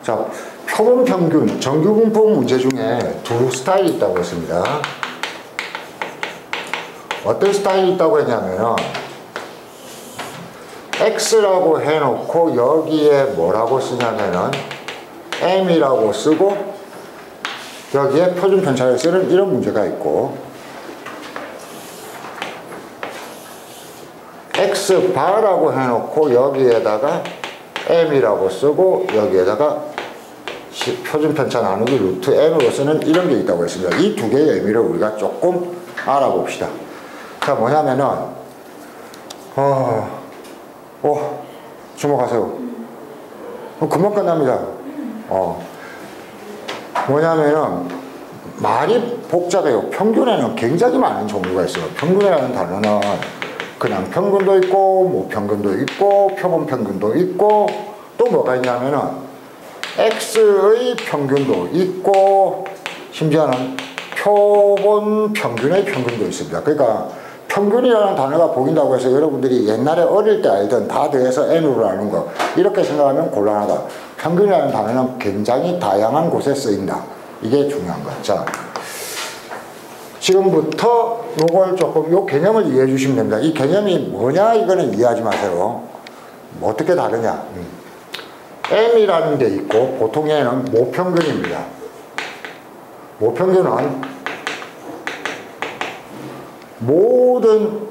자, 표본 평균 정규분포 문제 중에 두 스타일이 있다고 했습니다. 어떤 스타일이 있다고 했냐면 X라고 해놓고 여기에 뭐라고 쓰냐면은 M이라고 쓰고 여기에 표준 편차를 쓰는 이런 문제가 있고, X바라고 해놓고 여기에다가 M이라고 쓰고 여기에다가 표준 편차 나누기 루트 M으로 쓰는 이런 게 있다고 했습니다. 이 두 개의 의미를 우리가 조금 알아봅시다. 자, 뭐냐면은 주목하세요. 금방 끝납니다. 뭐냐면은 말이 복잡해요. 평균에는 굉장히 많은 종류가 있어요. 평균이라는 단어는 그냥 평균도 있고 모평균도 있고 표본 평균도 있고 또 뭐가 있냐면은 X의 평균도 있고 심지어는 표본 평균의 평균도 있습니다. 그러니까 평균이라는 단어가 보인다고 해서 여러분들이 옛날에 어릴 때 알던 다 더해서 N으로 나눈 거 이렇게 생각하면 곤란하다. 평균이라는 단어는 굉장히 다양한 곳에 쓰인다. 이게 중요한 거. 자, 지금부터 요걸 조금 요 개념을 이해해 주시면 됩니다. 이 개념이 뭐냐 이거는 이해하지 마세요. 뭐 어떻게 다르냐. M이라는 게 있고 보통 얘는 모평균입니다. 모평균은 모든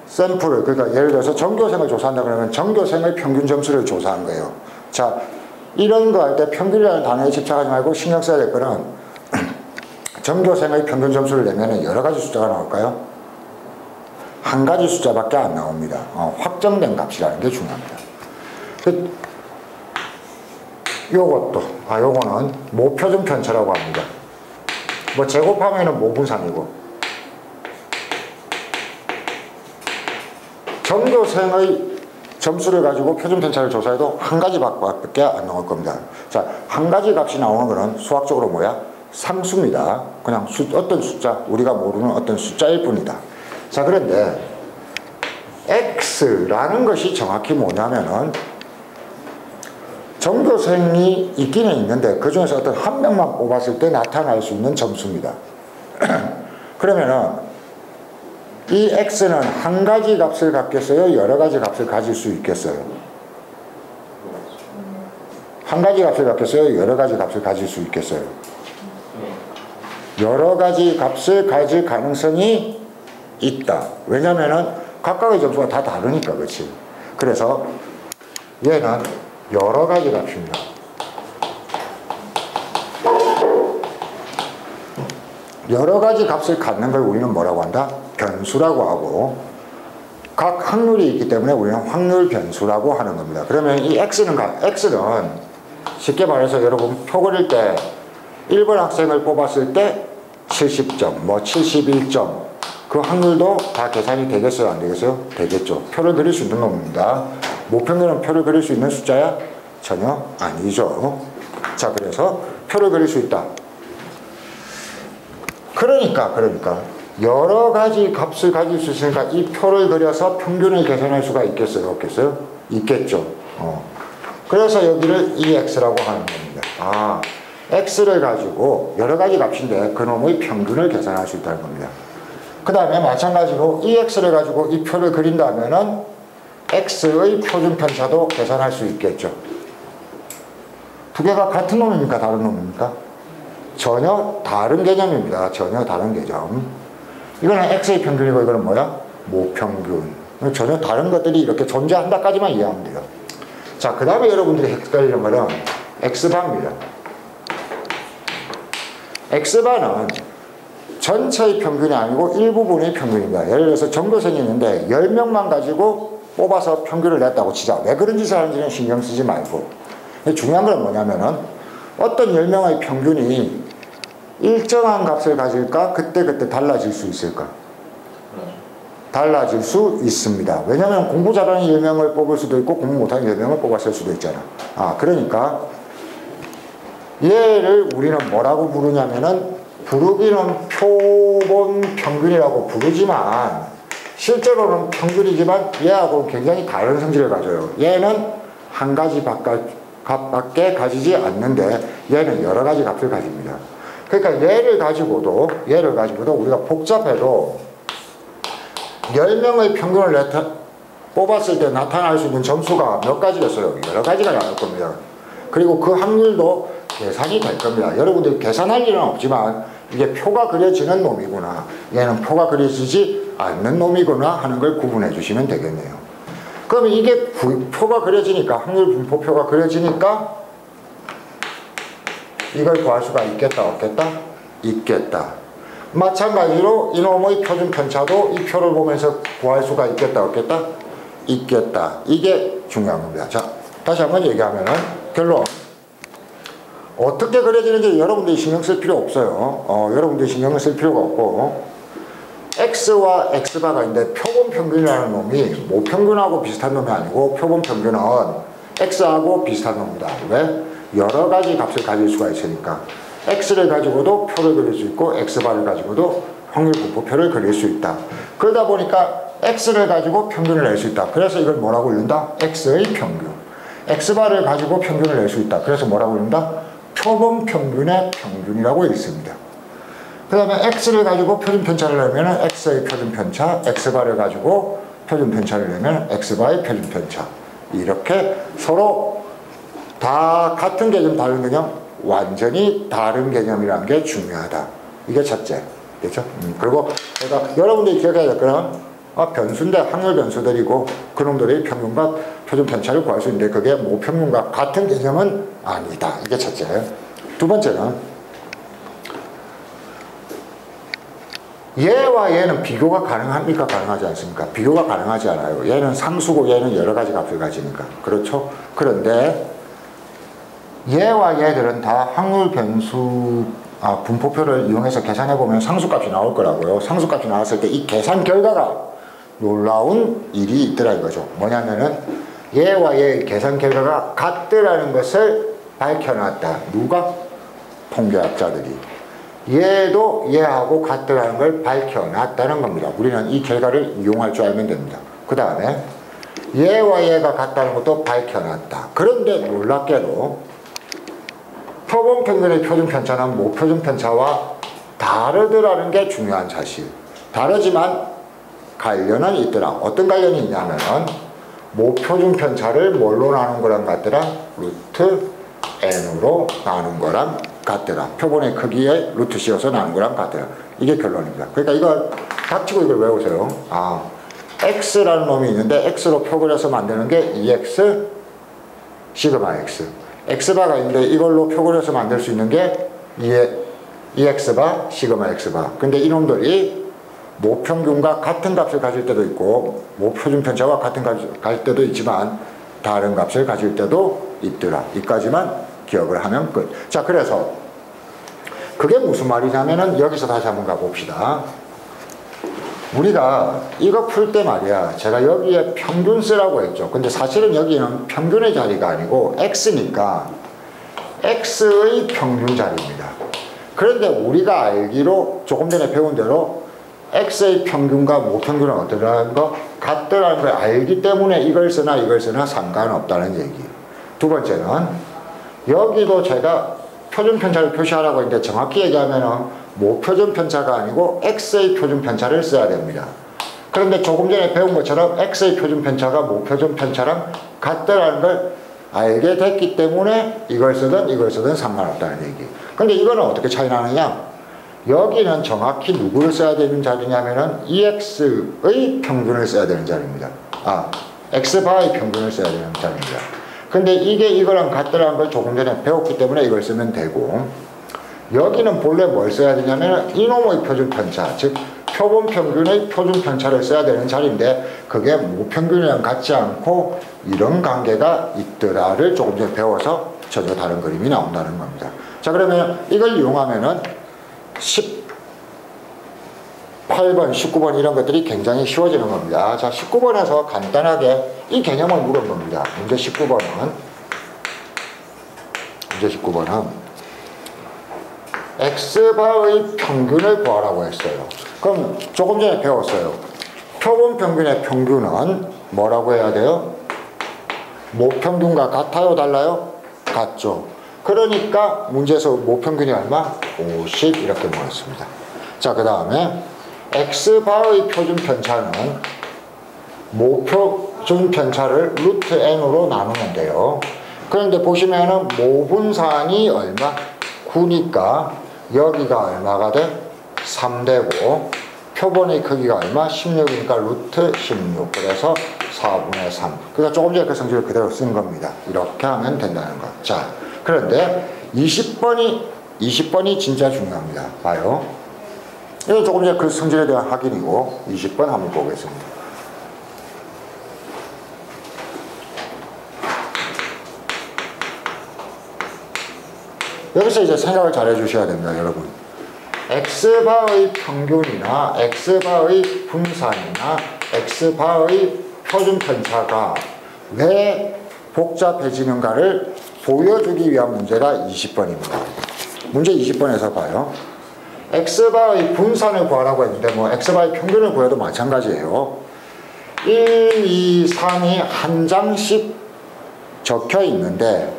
샘플을, 그러니까 예를 들어서 전교생을 조사한다 그러면 전교생의 평균 점수를 조사한 거예요. 자, 이런 거 할 때 평균이라는 단어에 집착하지 말고 신경 써야 될 거는 전교생의 평균 점수를 내면 여러 가지 숫자가 나올까요? 한 가지 숫자밖에 안 나옵니다. 확정된 값이라는 게 중요합니다. 요거는 모표준 편차라고 합니다. 뭐 제곱하면은 모분산이고, 전교생의 점수를 가지고 표준 편차를 조사해도 한 가지 밖에 안 나올 겁니다. 자, 한 가지 값이 나오는 거는 수학적으로 뭐야? 상수입니다. 그냥 어떤 숫자, 우리가 모르는 어떤 숫자일 뿐이다. 자, 그런데 X라는 것이 정확히 뭐냐면은 전교생이 있기는 있는데 그 중에서 어떤 한 명만 뽑았을 때 나타날 수 있는 점수입니다. 그러면은 이 X는 한 가지 값을 갖겠어요? 여러 가지 값을 가질 수 있겠어요? 한 가지 값을 갖겠어요? 여러 가지 값을 가질 수 있겠어요? 여러 가지 값을 가질 가능성이 있다. 왜냐면은 각각의 점수가 다 다르니까, 그렇지? 그래서 얘는 여러 가지 값입니다. 여러 가지 값을 갖는 걸 우리는 뭐라고 한다? 변수라고 하고, 각 확률이 있기 때문에 우리는 확률 변수라고 하는 겁니다. 그러면 이 X는 쉽게 말해서 여러분 표 그릴 때 1번 학생을 뽑았을 때 70점, 뭐 71점, 그 확률도 다 계산이 되겠어요? 안 되겠어요? 되겠죠. 표를 그릴 수 있는 겁니다. 모평균은 표를 그릴 수 있는 숫자야? 전혀 아니죠. 자, 그래서 표를 그릴 수 있다. 그러니까 여러 가지 값을 가질 수 있으니까 이 표를 그려서 평균을 계산할 수가 있겠어요? 없겠어요? 있겠죠. 그래서 여기를 EX라고 하는 겁니다. X를 가지고 여러 가지 값인데 그놈의 평균을 계산할 수 있다는 겁니다. 그 다음에 마찬가지로 EX를 가지고 이 표를 그린다면은 X의 표준 편차도 계산할 수 있겠죠. 두 개가 같은 놈입니까? 다른 놈입니까? 전혀 다른 개념입니다. 전혀 다른 개념. 이거는 X의 평균이고 이거는 뭐야? 모평균. 전혀 다른 것들이 이렇게 존재한다까지만 이해하면 돼요. 자, 그 다음에 여러분들이 헷갈리는 거는 X바입니다. X바는 전체의 평균이 아니고 일부분의 평균입니다. 예를 들어서 전교생이 있는데 10명만 가지고 뽑아서 평균을 냈다고 치자. 왜 그런 짓을 하는지는 신경 쓰지 말고, 중요한 건 뭐냐면은 어떤 10명의 평균이 일정한 값을 가질까? 그때 달라질 수 있을까? 달라질 수 있습니다. 왜냐하면 공부 잘하는 10명을 뽑을 수도 있고 공부 못하는 10명을 뽑았을 수도 있잖아. 그러니까 얘를 우리는 뭐라고 부르냐면은, 부르기는 표본 평균이라고 부르지만 실제로는 평균이지만 얘하고 굉장히 다른 성질을 가져요. 얘는 한 가지 값밖에 가지지 않는데 얘는 여러 가지 값을 가집니다. 그러니까 얘를 가지고도 우리가 복잡해도 10명의 평균을 뽑았을 때 나타날 수 있는 점수가 몇 가지겠어요? 여러 가지가 나올 겁니다. 그리고 그 확률도 계산이 될 겁니다. 여러분들이 계산할 일은 없지만 이게 표가 그려지는 놈이구나, 얘는 표가 그려지지 않는 놈이구나 하는 걸 구분해 주시면 되겠네요. 그러면 이게 표가 그려지니까, 확률 분포표가 그려지니까 이걸 구할 수가 있겠다 없겠다? 있겠다. 마찬가지로 이놈의 표준 편차도 이 표를 보면서 구할 수가 있겠다 없겠다? 있겠다. 이게 중요한 겁니다. 자, 다시 한번 얘기하면은 결론. 어떻게 그려지는지 여러분들이 신경 쓸 필요 없어요. 여러분들이 신경을 쓸 필요가 없고, x와 x바가 있는데 표본 평균이라는 놈이 모평균하고 비슷한 놈이 아니고 표본 평균은 x하고 비슷한 놈이다. 왜? 여러 가지 값을 가질 수가 있으니까. x를 가지고도 표를 그릴 수 있고 x바를 가지고도 확률 분포표를 그릴 수 있다. 그러다 보니까 x를 가지고 평균을 낼 수 있다. 그래서 이걸 뭐라고 부른다? x의 평균. x바를 가지고 평균을 낼 수 있다. 그래서 뭐라고 부른다? 표본 평균의 평균이라고 읽습니다. 그 다음에 x를 가지고 표준 편차를 내면 x의 표준 편차, x바를 가지고 표준 편차를 내면 x바의 표준 편차. 이렇게 서로 다 같은 개념, 다른 개념, 완전히 다른 개념이라는 게 중요하다. 이게 첫째. 그렇죠? 그리고 제가 여러분들이 기억해야 될 거는 변수인데 확률 변수들이고 그놈들의 평균과 표준 편차를 구할 수 있는데 그게 모평균과 같은 개념은 아니다. 이게 첫째. 두 번째는 얘와 얘는 비교가 가능합니까? 가능하지 않습니까? 비교가 가능하지 않아요. 얘는 상수고 얘는 여러 가지 값을 가지니까. 그렇죠? 그런데 얘와 얘들은 다 확률 변수 분포표를 이용해서 계산해보면 상수값이 나올 거라고요. 상수값이 나왔을 때 이 계산 결과가 놀라운 일이 있더라 이거죠. 뭐냐면은 얘와 얘의 계산 결과가 같더라는 것을 밝혀놨다. 누가? 통계학자들이. 얘도 얘하고 같더라는 걸 밝혀놨다는 겁니다. 우리는 이 결과를 이용할 줄 알면 됩니다. 그 다음에 얘와 얘가 같다는 것도 밝혀놨다. 그런데 놀랍게도 표본 평균의 표준 편차는 모표준 편차와 다르더라는 게 중요한 사실. 다르지만 관련은 있더라. 어떤 관련이 있냐면 모표준 편차를 뭘로 나눈 거랑 같더라? 루트 n으로 나눈 거랑 같더라. 표본의 크기에 루트 씌워서 나눈 거랑 같더라. 이게 결론입니다. 그러니까 이걸 닥치고 이걸 외우세요. x라는 놈이 있는데 x로 표 그려서 만드는 게 2x 시그마 x. x바가 있는데 이걸로 표 그려서 만들 수 있는 게 2x바 시그마 x바. 근데 이놈들이 모평균과 같은 값을 가질 때도 있고 모표준 편차와 같은 값을 가질 때도 있지만 다른 값을 가질 때도 있더라. 이까지만 기억을 하면 끝. 자, 그래서 그게 무슨 말이냐면은 여기서 다시 한번 가봅시다. 우리가 이거 풀 때 말이야, 제가 여기에 평균 쓰라고 했죠. 근데 사실은 여기는 평균의 자리가 아니고 x니까 x의 평균 자리입니다. 그런데 우리가 알기로 조금 전에 배운 대로 x의 평균과 모평균은 어떠라는 거? 같더라는 걸 알기 때문에 이걸 쓰나 이걸 쓰나 상관없다는 얘기. 두 번째는 여기도 제가 표준 편차를 표시하라고 했는데 정확히 얘기하면은 모표준 편차가 아니고 x의 표준 편차를 써야 됩니다. 그런데 조금 전에 배운 것처럼 x의 표준 편차가 모표준 편차랑 같더라는 걸 알게 됐기 때문에 이걸 쓰든 상관없다는 얘기. 근데 이거는 어떻게 차이 나느냐? 여기는 정확히 누구를 써야 되는 자리냐면은 EX의 평균을 써야 되는 자리입니다. X바의 평균을 써야 되는 자리입니다. 근데 이게 이거랑 같더라는 걸 조금 전에 배웠기 때문에 이걸 쓰면 되고, 여기는 본래 뭘 써야 되냐면은 이놈의 표준 편차, 즉 표본 평균의 표준 편차를 써야 되는 자리인데 그게 모평균이랑 같지 않고 이런 관계가 있더라를 조금 전에 배워서 전혀 다른 그림이 나온다는 겁니다. 자, 그러면 이걸 이용하면은 18번, 19번 이런 것들이 굉장히 쉬워지는 겁니다. 자, 19번에서 간단하게 이 개념을 물은 겁니다. 문제 19번은 X바의 평균을 구하라고 했어요. 그럼 조금 전에 배웠어요. 표본 평균의 평균은 뭐라고 해야 돼요? 모평균과 같아요, 달라요? 같죠. 그러니까 문제에서 모평균이 얼마? 50 이렇게 모였습니다. 자, 그 다음에 x바의 표준 편차는 모표준 편차를 루트 n으로 나누면 돼요. 그런데 보시면은 모분산이 얼마? 9니까 여기가 얼마가 돼? 3 되고 표본의 크기가 얼마? 16이니까 루트 16. 그래서 4분의 3. 그러니까 조금 전에 그 성질을 그대로 쓴 겁니다. 이렇게 하면 된다는 거. 자, 그런데 20번이 진짜 중요합니다. 봐요. 이건 조금 전에 그 성질에 대한 확인이고 20번 한번 보겠습니다. 여기서 이제 생각을 잘 해주셔야 됩니다, 여러분. x바의 평균이나 x바의 분산이나 x바의 표준 편차가 왜 복잡해지는가를 보여주기 위한 문제가 20번입니다. 문제 20번에서 봐요. x바의 분산을 구하라고 했는데 뭐 x바의 평균을 구해도 마찬가지예요. 1, 2, 3이 한 장씩 적혀 있는데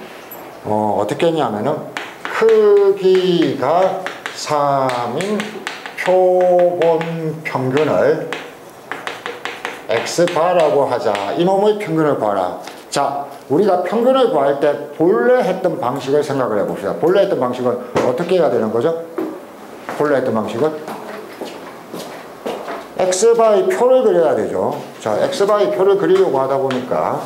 어떻게 했냐면은 크기가 3인 표본 평균을 x바라고 하자. 이놈의 평균을 구하라. 자, 우리가 평균을 구할 때 본래 했던 방식을 생각을 해봅시다. 본래 했던 방식은 어떻게 해야 되는 거죠? 본래 했던 방식은 x바의 표를 그려야 되죠. 자, x바의 표를 그리려고 하다 보니까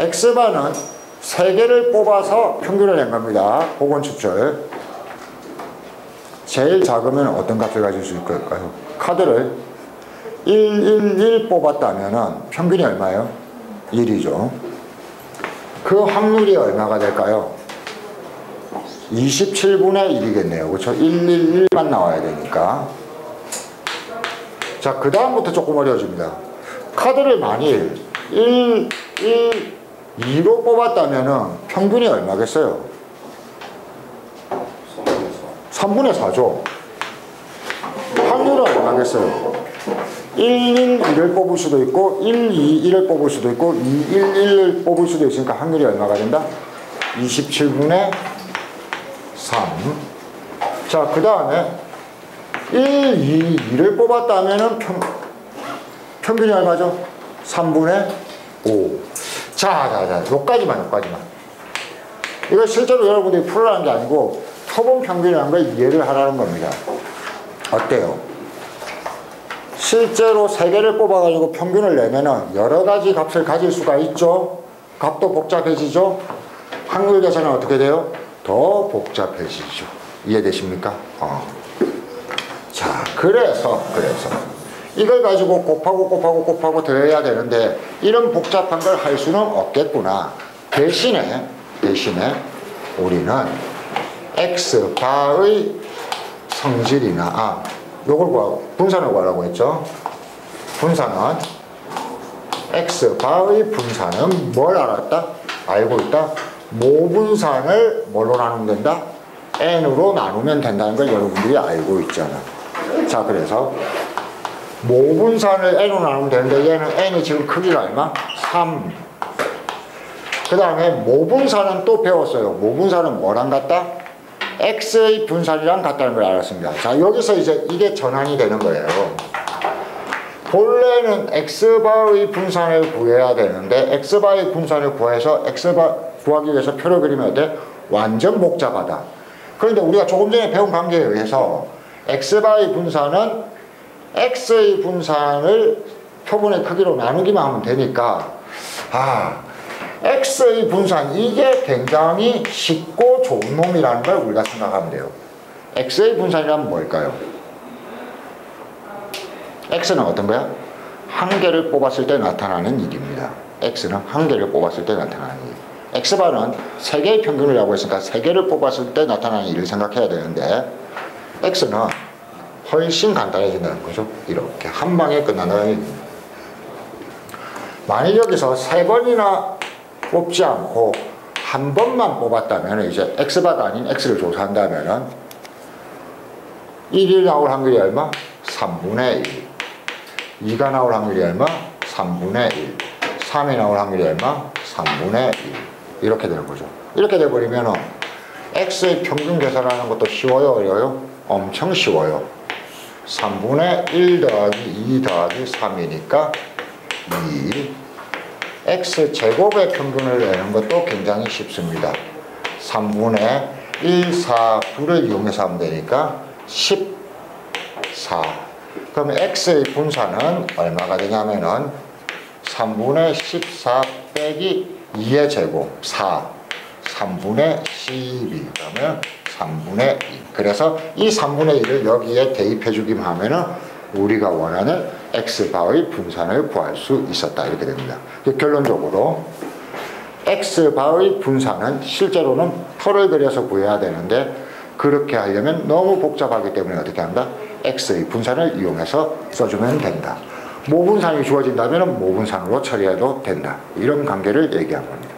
x바는 3개를 뽑아서 평균을 낸 겁니다. 복원 추출. 제일 작으면 어떤 값을 가질 수 있을까요? 카드를 1, 1, 1 뽑았다면 평균이 얼마예요? 1이죠. 그 확률이 얼마가 될까요? 27분의 1이겠네요. 그렇죠? 1, 1, 1만 나와야 되니까. 자, 그 다음부터 조금 어려워집니다. 카드를 만일 1, 1, 2로 뽑았다면 평균이 얼마겠어요? 3분의 4죠. 확률은 얼마겠어요? 1, 1, 2를 뽑을 수도 있고 1, 2, 1을 뽑을 수도 있고 2, 1, 1을 뽑을 수도 있으니까 확률이 얼마가 된다? 27분의 3. 자, 그 다음에 1, 2, 2를 뽑았다면 평균이 얼마죠? 3분의 5. 자, 요까지만. 이거 실제로 여러분들이 풀으라는 게 아니고 표본 평균이라는 걸 이해를 하라는 겁니다. 어때요? 실제로 3개를 뽑아가지고 평균을 내면은 여러 가지 값을 가질 수가 있죠. 값도 복잡해지죠. 확률 계산은 어떻게 돼요? 더 복잡해지죠. 이해되십니까? 자, 그래서 이걸 가지고 곱하고 더해야 되는데 이런 복잡한 걸 할 수는 없겠구나. 대신에 우리는 x바의 성질이나 요걸 분산을 구하라고 했죠. 분산은 x바의 분산은 뭘 알았다? 알고 있다? 모분산을 뭘로 나누면 된다? n으로 나누면 된다는 걸 여러분들이 알고 있잖아. 자, 그래서 모분산을 n으로 나누면 되는데 얘는 n이 지금 크기가 얼마? 3. 그 다음에 모분산은 또 배웠어요. 모분산은 뭐랑 같다? x의 분산이랑 같다는 걸 알았습니다. 자, 여기서 이제 이게 전환이 되는 거예요. 본래는 x바의 분산을 구해야 되는데 x바의 분산을 구해서 x바 구하기 위해서 표를 그리면 어때? 완전 복잡하다. 그런데 우리가 조금 전에 배운 관계에 의해서 x바의 분산은 x의 분산을 표본의 크기로 나누기만 하면 되니까 x의 분산, 이게 굉장히 쉽고 좋은 놈이라는 걸 우리가 생각하면 돼요. x의 분산이란 뭘까요? x는 어떤 거야? 한 개를 뽑았을 때 나타나는 일입니다. x는 한 개를 뽑았을 때 나타나는 일. x바는 3개의 평균이라고 했으니까 3개를 뽑았을 때 나타나는 일을 생각해야 되는데 x는 훨씬 간단해진다는 거죠. 이렇게 한 방에 끝난다는 얘기입니다. 만일 여기서 3번이나 뽑지 않고 한 번만 뽑았다면 이제 x바가 아닌 x를 조사한다면 1이 나올 확률이 얼마? 3분의 1. 2가 나올 확률이 얼마? 3분의 1. 3이 나올 확률이 얼마? 3분의 1 이렇게 되는 거죠. 이렇게 돼버리면 x의 평균 계산하는 것도 쉬워요, 어려워요? 엄청 쉬워요. 3분의 1 더하기 2 더하기 3이니까 2. x제곱의 평균을 내는 것도 굉장히 쉽습니다. 3분의 1, 4, 9를 이용해서 하면 되니까 14. 그럼 x의 분산은 얼마가 되냐면은 3분의 14 빼기 2의 제곱 4. 3분의 12 그러면 3분의 2. 그래서 이 3분의 1을 여기에 대입해 주기만 하면은 우리가 원하는 x바의 분산을 구할 수 있었다. 이렇게 됩니다. 결론적으로 x바의 분산은 실제로는 표를 그려서 구해야 되는데 그렇게 하려면 너무 복잡하기 때문에 어떻게 한다? x의 분산을 이용해서 써주면 된다. 모분산이 주어진다면 모분산으로 처리해도 된다. 이런 관계를 얘기한 겁니다.